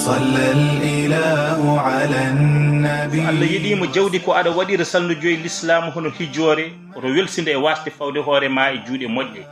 صلى الإله على النبي Allah yiɗimo jawdi ko aɗa waɗira salno joyi l'islam hono hijjore oto welsinde e wasde fawde hoore ma e juuɗe moƴƴe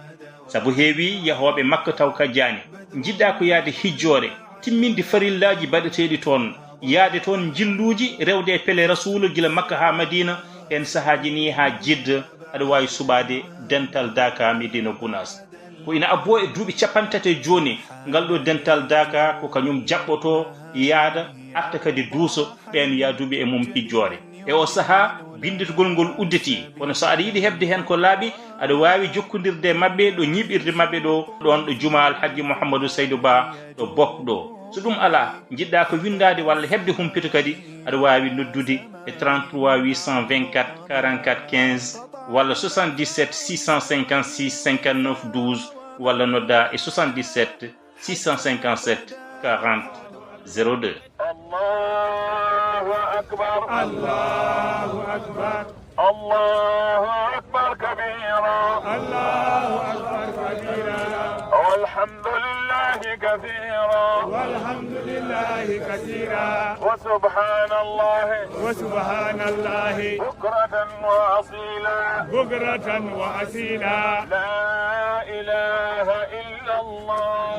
sabu heewi yahoɓe makka taw ka jaani jiɗɗa ko yaade hijjore timminde farillaji baɗeteɗi toon yaade toon jilluji rewde e pele rasulu gila makka ha madina en sahaji ni ha jidda aɗa wawi suɓade dental daka medina gounas ko ina abbo e duuɓi 30 joni ngal ɗo dental daka ko kañum jaɓɓoto yaada arta kadi duuso ɓen yaaduɓe e mum hijjore e o saaha binditogol ngol udditi kono so aɗa yiiɗi hebde hen ko laaɓi aɗa wawi jokkodirde e mabɓe ɗo ñiɓirde mabɓe ɗo ɗon ɗo juma alhaji mouhamadou saydou ba ɗo bok ɗo so ɗum ala jiɗɗa ko windade walla hebde humpito kadi aɗa wawi noddude e 33 824 44 15 walla 77 656 59 12 walla nodda e 77 657 40 02 الله أكبر الله أكبر الله أكبر كبيرا الله أكبر كبيرا والحمد لله كثيرا والحمد لله كثيرا وسبحان الله وسبحان الله بكرة وأصيلا بكرة وأصيلا لا إله إلا الله